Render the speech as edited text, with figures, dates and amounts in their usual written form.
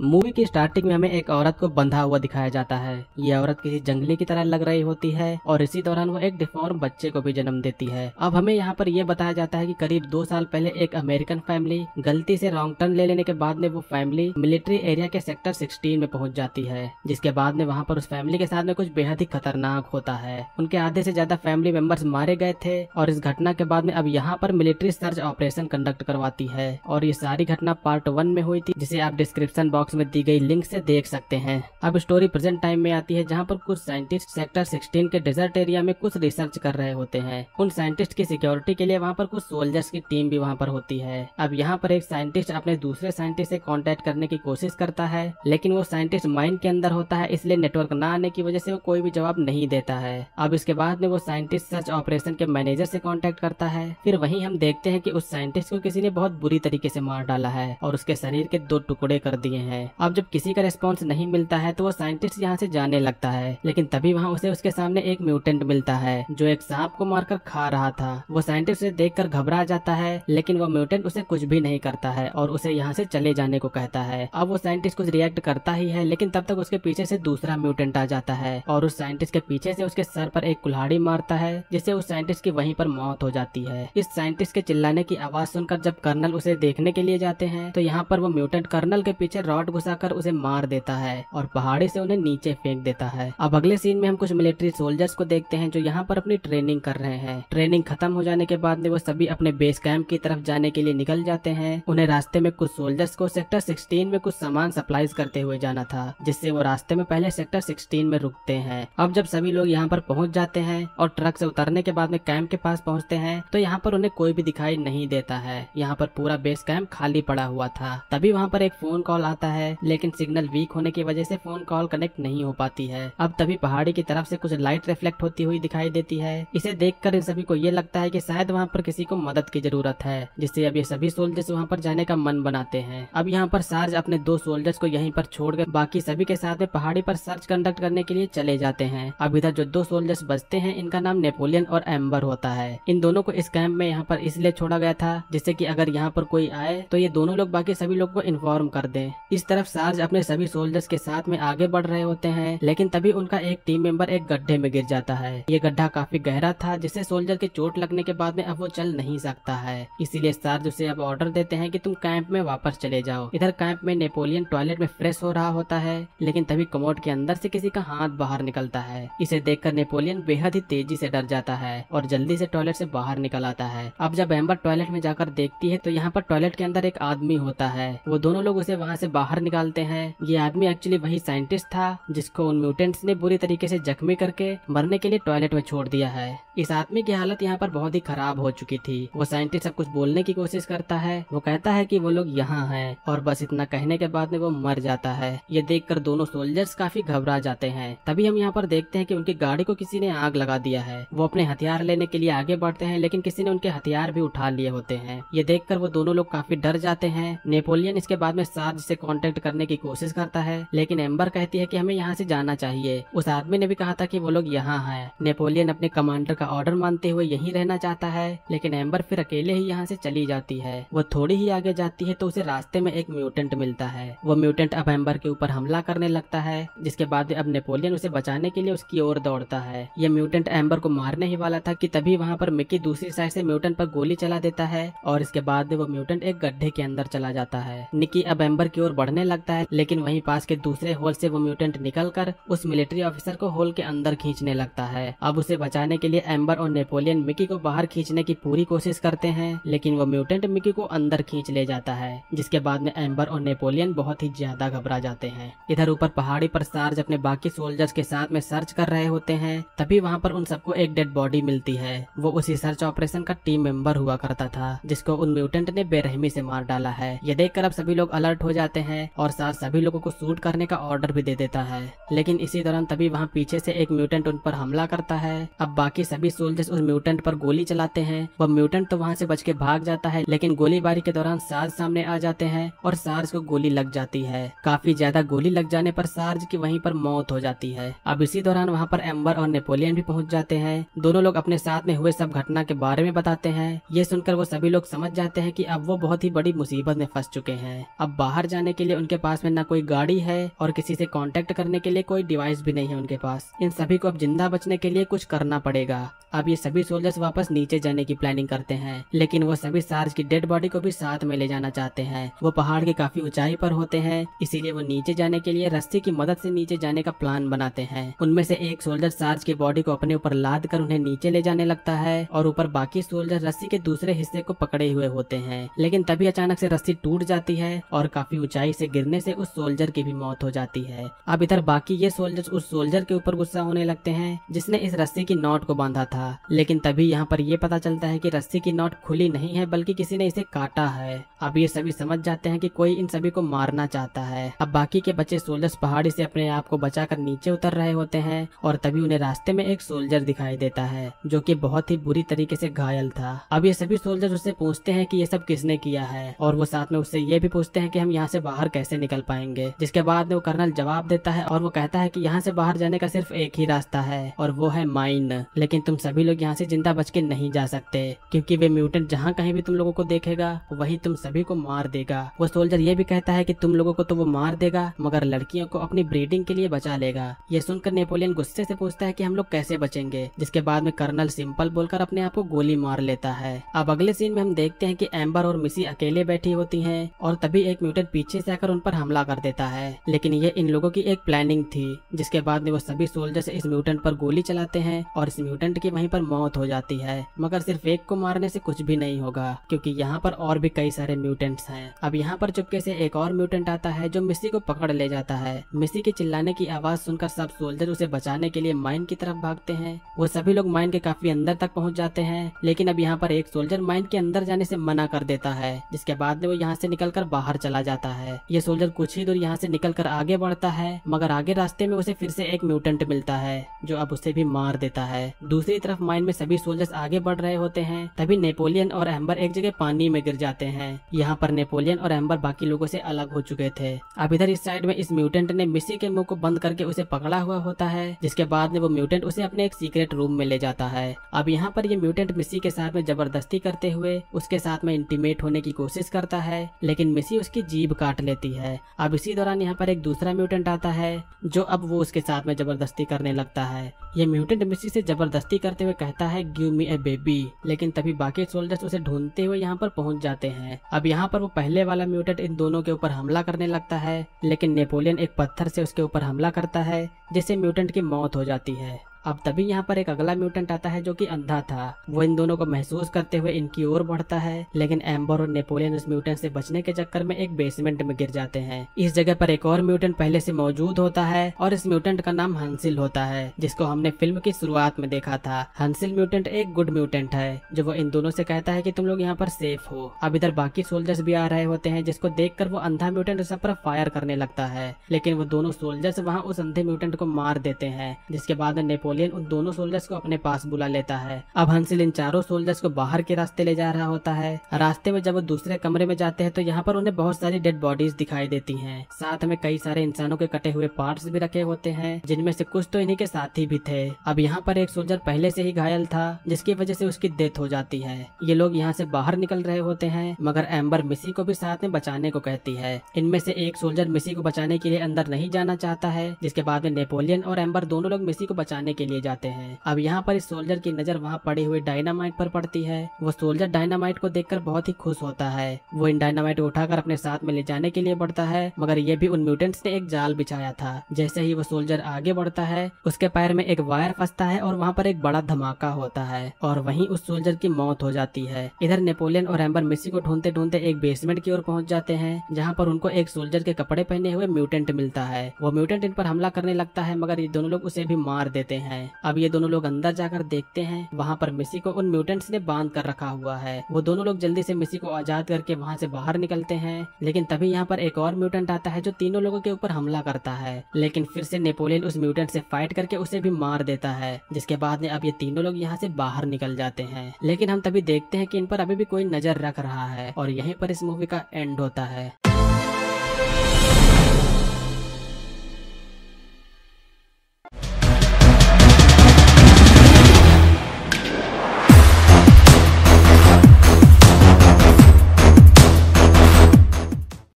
Movie की starting में हमें एक औरत को बंधा हुआ दिखाया जाता है। ये औरत किसी जंगली की तरह लग रही होती है और इसी दौरान वो एक डिफॉर्म बच्चे को भी जन्म देती है। अब हमें यहाँ पर यह बताया जाता है कि करीब 2 साल पहले एक अमेरिकन फैमिली गलती से रॉन्ग टर्न ले लेने के बाद में वो फैमिली मिलिट्री एरिया के सेक्टर 16 में पहुंच जाती है, जिसके बाद में वहाँ पर उस फैमिली के साथ में कुछ बेहद ही खतरनाक होता है। उनके आधे से ज्यादा फैमिली मेंबर्स मारे गए थे और इस घटना के बाद में अब यहाँ पर मिलिट्री सर्च ऑपरेशन कंडक्ट करवाती है और ये सारी घटना पार्ट 1 में हुई थी, जिसे आप डिस्क्रिप्शन बॉक्स में दी गई लिंक से देख सकते हैं। अब स्टोरी प्रेजेंट टाइम में आती है, जहां पर कुछ साइंटिस्ट सेक्टर 16 के डेजर्ट एरिया में कुछ रिसर्च कर रहे होते हैं। उन साइंटिस्ट की सिक्योरिटी के लिए वहां पर कुछ सोल्जर्स की टीम भी वहां पर होती है। अब यहाँ पर एक साइंटिस्ट अपने दूसरे साइंटिस्ट से कांटेक्ट करने की कोशिश करता है, लेकिन वो साइंटिस्ट माइन के अंदर होता है, इसलिए नेटवर्क न आने की वजह से वो कोई भी जवाब नहीं देता है। अब इसके बाद में वो साइंटिस्ट सर्च ऑपरेशन के मैनेजर से कांटेक्ट करता है। फिर वहीं हम देखते हैं कि उस साइंटिस्ट को किसी ने बहुत बुरी तरीके से मार डाला है और उसके शरीर के 2 टुकड़े कर दिए हैं। अब जब किसी का रिस्पॉन्स नहीं मिलता है तो वो साइंटिस्ट यहाँ से जाने लगता है, लेकिन तभी वहाँ उसे उसके सामने एक म्यूटेंट मिलता है जो एक सांप को मारकर खा रहा था। वो साइंटिस्ट उसे देखकर घबरा जाता है, लेकिन वो म्यूटेंट उसे कुछ भी नहीं करता है और उसे यहाँ से चले जाने को कहता है। अब वो साइंटिस्ट कुछ रिएक्ट करता ही है, लेकिन तब तक उसके पीछे से दूसरा म्यूटेंट आ जाता है और उस साइंटिस्ट के पीछे से उसके सर पर एक कुल्हाड़ी मारता है, जिससे उस साइंटिस्ट की वहीं पर मौत हो जाती है। इस साइंटिस्ट के चिल्लाने की आवाज सुनकर जब कर्नल उसे देखने के लिए जाते हैं तो यहाँ पर वो म्यूटेंट कर्नल के पीछे रॉड घुसाकर उसे मार देता है और पहाड़ी से उन्हें नीचे फेंक देता है। अब अगले सीन में हम कुछ मिलिट्री सोल्जर्स को देखते हैं जो यहाँ पर अपनी ट्रेनिंग कर रहे हैं। ट्रेनिंग खत्म हो जाने के बाद में वो सभी अपने बेस कैंप की तरफ जाने के लिए निकल जाते हैं। उन्हें रास्ते में कुछ सोल्जर्स को सेक्टर 16 में कुछ सामान सप्लाईज करते हुए जाना था, जिससे वो रास्ते में पहले सेक्टर 16 में रुकते हैं। अब जब सभी लोग यहाँ पर पहुँच जाते हैं और ट्रक से उतरने के बाद में कैंप के पास पहुँचते हैं तो यहाँ पर उन्हें कोई भी दिखाई नहीं देता है। यहाँ पर पूरा बेस कैंप खाली पड़ा हुआ था। तभी वहाँ पर एक फोन कॉल आता है, लेकिन सिग्नल वीक होने की वजह से फोन कॉल कनेक्ट नहीं हो पाती है। अब तभी पहाड़ी की तरफ से कुछ लाइट रिफ्लेक्ट होती हुई दिखाई देती है। इसे देखकर इन सभी को ये लगता है कि शायद वहाँ पर किसी को मदद की जरूरत है, जिससे अब ये सभी सोल्जर्स वहाँ पर जाने का मन बनाते हैं। अब यहाँ पर सार्ज अपने 2 सोल्जर्स को यहीं पर छोड़कर बाकी सभी के साथ में पहाड़ी पर सर्च कंडक्ट करने के लिए चले जाते हैं। अब इधर जो 2 सोल्जर्स बचते हैं, इनका नाम नेपोलियन और एम्बर होता है। इन दोनों को इस कैंप में यहाँ पर इसलिए छोड़ा गया था जिससे कि अगर यहाँ पर कोई आए तो ये दोनों लोग बाकी सभी लोग को इन्फॉर्म कर दें। इस तरफ सार्ज अपने सभी सोल्जर्स के साथ में आगे बढ़ रहे होते हैं, लेकिन तभी उनका एक टीम मेंबर एक गड्ढे में गिर जाता है। ये गड्ढा काफी गहरा था, जिससे सोल्जर के चोट लगने के बाद में अब वो चल नहीं सकता है। इसीलिए सार्ज उसे अब ऑर्डर देते हैं कि तुम कैंप में वापस चले जाओ। इधर कैंप में नेपोलियन टॉयलेट में फ्रेश हो रहा होता है, लेकिन तभी कमोड के अंदर से किसी का हाथ बाहर निकलता है। इसे देखकर नेपोलियन बेहद ही तेजी से डर जाता है और जल्दी से टॉयलेट से बाहर निकल आता है। अब जब एम्बर टॉयलेट में जाकर देखती है तो यहाँ पर टॉयलेट के अंदर एक आदमी होता है। वो दोनों लोग उसे वहाँ से बाहर निकालते हैं। ये आदमी एक्चुअली वही साइंटिस्ट था जिसको उन म्यूटेंट्स ने बुरी तरीके से जख्मी करके मरने के लिए टॉयलेट में छोड़ दिया है। इस आदमी की हालत यहाँ पर बहुत ही खराब हो चुकी थी। वो साइंटिस्ट सब कुछ बोलने की कोशिश करता है। वो कहता है कि वो लोग यहाँ हैं और बस इतना कहने के बाद में वो मर जाता है। ये देखकर दोनों सोल्जर्स काफी घबरा जाते हैं। तभी हम यहाँ पर देखते हैं कि उनकी गाड़ी को किसी ने आग लगा दिया है। वो अपने हथियार लेने के लिए आगे बढ़ते हैं, लेकिन किसी ने उनके हथियार भी उठा लिए होते हैं। ये देखकर वो दोनों लोग काफी डर जाते हैं। नेपोलियन इसके बाद में सार्ज से कांटेक्ट करने की कोशिश करता है, लेकिन एम्बर कहती है कि हमें यहाँ से जाना चाहिए। उस आदमी ने भी कहा था कि वो लोग यहाँ हैं। नेपोलियन अपने कमांडर का ऑर्डर मानते हुए यहीं रहना चाहता है, लेकिन एम्बर फिर अकेले ही यहाँ से चली जाती है। वो थोड़ी ही आगे जाती है तो उसे रास्ते में एक म्यूटेंट मिलता है। वो म्यूटेंट अब एम्बर के ऊपर हमला करने लगता है, जिसके बाद अब नेपोलियन उसे बचाने के लिए उसकी ओर दौड़ता है। ये म्यूटेंट एम्बर को मारने ही वाला था कि तभी वहाँ पर मिकी दूसरी साइड से म्यूटेंट पर गोली चला देता है और इसके बाद वो म्यूटेंट एक गड्ढे के अंदर चला जाता है। निकी अब एम्बर की ओर बढ़ने लगता है, लेकिन वहीं पास के दूसरे होल से वो म्यूटेंट निकलकर उस मिलिट्री ऑफिसर को होल के अंदर खींचने लगता है। अब उसे बचाने के लिए एम्बर और नेपोलियन मिकी को बाहर खींचने की पूरी कोशिश करते हैं, लेकिन वो म्यूटेंट मिकी को अंदर खींच ले जाता है, जिसके बाद में एम्बर और नेपोलियन बहुत ही ज्यादा घबरा जाते हैं। इधर ऊपर पहाड़ी पर सार्ज अपने बाकी सोल्जर्स के साथ में सर्च कर रहे होते हैं। तभी वहाँ पर उन सबको एक डेड बॉडी मिलती है। वो उसी सर्च ऑपरेशन का टीम मेंबर हुआ करता था जिसको उन म्यूटेंट ने बेरहमी से मार डाला है। ये देखकर अब सभी लोग अलर्ट हो जाते हैं है और साथ सभी लोगों को शूट करने का ऑर्डर भी दे देता है। लेकिन इसी दौरान तभी वहाँ पीछे से एक म्यूटेंट उन पर हमला करता है। अब बाकी सभी सोल्जर्स उस म्यूटेंट पर गोली चलाते हैं। वह म्यूटेंट तो वहाँ से बच के भाग जाता है, लेकिन गोलीबारी के दौरान सार्ज सामने आ जाते हैं और सार्ज को गोली लग जाती है। काफी ज्यादा गोली लग जाने पर सार्ज की वहीं पर मौत हो जाती है। अब इसी दौरान वहाँ पर एम्बर और नेपोलियन भी पहुंच जाते हैं। दोनों लोग अपने साथ में हुए सब घटना के बारे में बताते हैं। ये सुनकर वो सभी लोग समझ जाते हैं कि अब वो बहुत ही बड़ी मुसीबत में फंस चुके हैं। अब बाहर जाने के लिए उनके पास में न कोई गाड़ी है और किसी से कांटेक्ट करने के लिए कोई डिवाइस भी नहीं है उनके पास। इन सभी को अब जिंदा बचने के लिए कुछ करना पड़ेगा। अब ये सभी सोल्जर्स वापस नीचे जाने की प्लानिंग करते हैं, लेकिन वो सभी सार्ज की डेड बॉडी को भी साथ में ले जाना चाहते हैं। वो पहाड़ की काफी ऊंचाई पर होते हैं, इसीलिए वो नीचे जाने के लिए रस्सी की मदद से नीचे जाने का प्लान बनाते हैं। उनमें से एक सोल्जर सार्ज की बॉडी को अपने ऊपर लाद कर उन्हें नीचे ले जाने लगता है और ऊपर बाकी सोल्जर रस्सी के दूसरे हिस्से को पकड़े हुए होते हैं। लेकिन तभी अचानक से रस्सी टूट जाती है और काफी ऊंचाई से गिरने से उस सोल्जर की भी मौत हो जाती है। अब इधर बाकी ये सोल्जर्स उस सोल्जर के ऊपर गुस्सा होने लगते हैं जिसने इस रस्सी की नॉट को बांधा था। लेकिन तभी यहाँ पर ये पता चलता है कि रस्सी की नॉट खुली नहीं है, बल्कि किसी ने इसे काटा है। अब ये सभी समझ जाते हैं कि कोई इन सभी को मारना चाहता है। अब बाकी के बचे सोल्जर्स पहाड़ी से अपने आप को बचाकर नीचे उतर रहे होते हैं और तभी उन्हें रास्ते में एक सोल्जर दिखाई देता है जो कि बहुत ही बुरी तरीके से घायल था। अब ये सभी सोल्जर्स उससे पूछते हैं कि ये सब किसने किया है और वो साथ में उससे ये भी पूछते हैं कि हम यहाँ से बाहर कैसे निकल पाएंगे। जिसके बाद वो कर्नल जवाब देता है और वो कहता है कि यहाँ से बाहर जाने का सिर्फ एक ही रास्ता है और वो है माइन। लेकिन तुम सभी लोग यहाँ से जिंदा बच के नहीं जा सकते, क्योंकि वे म्यूटेंट जहाँ कहीं भी तुम लोगों को देखेगा वही तुम सभी को मार देगा। वो सोल्जर ये भी कहता है कि तुम लोगों को तो वो मार देगा मगर लड़कियों को अपनी ब्रीडिंग के लिए बचा लेगा। ये सुनकर नेपोलियन गुस्से से पूछता है कि हम लोग कैसे बचेंगे, जिसके बाद में कर्नल सिंपल बोलकर अपने आप को गोली मार लेता है। अब अगले सीन में हम देखते हैं कि एम्बर और मिसी अकेले बैठी होती हैं और तभी एक म्यूटेंट पीछे से आकर उन पर हमला कर देता है। लेकिन ये इन लोगों की एक प्लानिंग थी, जिसके बाद में वो सभी सोल्जर्स इस म्यूटेंट पर गोली चलाते हैं और इस म्यूटेंट की वहीं पर मौत हो जाती है। मगर सिर्फ एक को मारने से कुछ भी नहीं होगा, क्योंकि यहाँ पर और भी कई सारे म्यूटेंट्स हैं। अब यहाँ पर चुपके से एक और म्यूटेंट आता है जो मिसी को पकड़ ले जाता है। मिसी के चिल्लाने की आवाज सुनकर सब सोल्जर उसे बचाने के लिए माइन की तरफ भागते हैं। वो सभी लोग माइन के काफी अंदर तक पहुँच जाते हैं, लेकिन अब यहाँ पर एक सोल्जर माइन के अंदर जाने से मना कर देता है, जिसके बाद वो यहाँ से निकलकर बाहर चला जाता है। ये सोल्जर कुछ ही दूर यहाँ से निकलकर आगे बढ़ता है, मगर आगे रास्ते में उसे फिर से एक म्यूटेंट मिलता है जो अब उसे भी मार देता है। दूसरी तरफ माइन में सभी सोल्जर्स आगे बढ़ रहे होते हैं, तभी नेपोलियन और एम्बर एक जगह पानी में गिर जाते हैं। यहाँ पर नेपोलियन और एम्बर बाकी लोगों से अलग हो चुके थे। अब इधर इस साइड में इस म्यूटेंट ने मिसी के मुंह को बंद करके उसे पकड़ा हुआ होता है, जिसके बाद में वो म्यूटेंट उसे अपने एक सीक्रेट रूम में ले जाता है। अब यहाँ पर ये म्यूटेंट मिसी के साथ में जबरदस्ती करते हुए उसके साथ में इंटीमेट होने की कोशिश करता है, लेकिन मिसी उसकी जीभ काट लेती है। अब इसी दौरान यहाँ पर एक दूसरा म्यूटेंट आता है जो अब वो उसके साथ में जबरदस्ती करने लगता है। ये म्यूटेंट मिसी से जबरदस्ती करते हुए कहता है गिव मी ए बेबी, लेकिन तभी बाकी सोल्जर्स उसे ढूंढते हुए यहाँ पर पहुंच जाते हैं। अब यहाँ पर वो पहले वाला म्यूटेंट इन दोनों के ऊपर हमला करने लगता है, लेकिन नेपोलियन एक पत्थर से उसके ऊपर हमला करता है जिससे म्यूटेंट की मौत हो जाती है। अब तभी यहाँ पर एक अगला म्यूटेंट आता है जो कि अंधा था। वो इन दोनों को महसूस करते हुए इनकी ओर बढ़ता है, लेकिन एम्बर और नेपोलियन उस म्यूटेंट से बचने के चक्कर में एक बेसमेंट में गिर जाते हैं। इस जगह पर एक और म्यूटेंट पहले से मौजूद होता है और इस म्यूटेंट का नाम हंसिल होता है, जिसको हमने फिल्म की शुरुआत में देखा था। हंसिल म्यूटेंट एक गुड म्यूटेंट है जो वो इन दोनों से कहता है कि तुम लोग यहाँ पर सेफ हो। अब इधर बाकी सोल्जर्स भी आ रहे होते हैं, जिसको देखकर वो अंधा म्यूटेंट सब पर फायर करने लगता है, लेकिन वो दोनों सोल्जर्स वहाँ उस अंधे म्यूटेंट को मार देते हैं, जिसके बाद नेपोलियन उन दोनों सोल्जर्स को अपने पास बुला लेता है। अब हंसिल इन चारों सोल्जर्स को बाहर के रास्ते ले जा रहा होता है। रास्ते में जब वो दूसरे कमरे में जाते हैं तो यहाँ पर उन्हें बहुत सारी डेड बॉडीज दिखाई देती हैं। साथ में कई सारे इंसानों के कटे हुए पार्ट्स भी रखे होते हैं, जिनमें से कुछ तो इन्हीं के साथी भी थे। अब यहाँ पर एक सोल्जर पहले से ही घायल था, जिसकी वजह से उसकी डेथ हो जाती है। ये लोग यहाँ से बाहर निकल रहे होते हैं, मगर एम्बर मिसी को भी साथ में बचाने को कहती है। इनमें से एक सोल्जर मिसी को बचाने के लिए अंदर नहीं जाना चाहता है, जिसके बाद में नेपोलियन और एम्बर दोनों लोग मिसी को बचाने के लिए जाते हैं। अब यहाँ पर इस सोल्जर की नजर वहाँ पड़े हुए डायनामाइट पर पड़ती है। वो सोल्जर डायनामाइट को देखकर बहुत ही खुश होता है। वो इन डायनामाइट को उठाकर अपने साथ में ले जाने के लिए बढ़ता है, मगर ये भी उन म्यूटेंट्स ने एक जाल बिछाया था। जैसे ही वो सोल्जर आगे बढ़ता है, उसके पैर में एक वायर फंसता है और वहाँ पर एक बड़ा धमाका होता है और वहीं उस सोल्जर की मौत हो जाती है। इधर नेपोलियन और एम्बर मिसी को ढूंढते ढूंढते एक बेसमेंट की ओर पहुंच जाते हैं, जहाँ पर उनको एक सोल्जर के कपड़े पहने हुए म्यूटेंट मिलता है। वो म्यूटेंट इन पर हमला करने लगता है, मगर ये दोनों लोग उसे भी मार देते हैं। अब ये दोनों लोग अंदर जाकर देखते हैं, वहाँ पर मिसी को उन म्यूटेंट्स ने बांध कर रखा हुआ है। वो दोनों लोग जल्दी से मिसी को आजाद करके वहाँ से बाहर निकलते हैं, लेकिन तभी यहाँ पर एक और म्यूटेंट आता है जो तीनों लोगों के ऊपर हमला करता है। लेकिन फिर से नेपोलियन उस म्यूटेंट से फाइट करके उसे भी मार देता है, जिसके बाद में अब ये तीनों लोग यहाँ से बाहर निकल जाते हैं। लेकिन हम तभी देखते हैं कि इन पर अभी भी कोई नजर रख रहा है और यहीं पर इस मूवी का एंड होता है।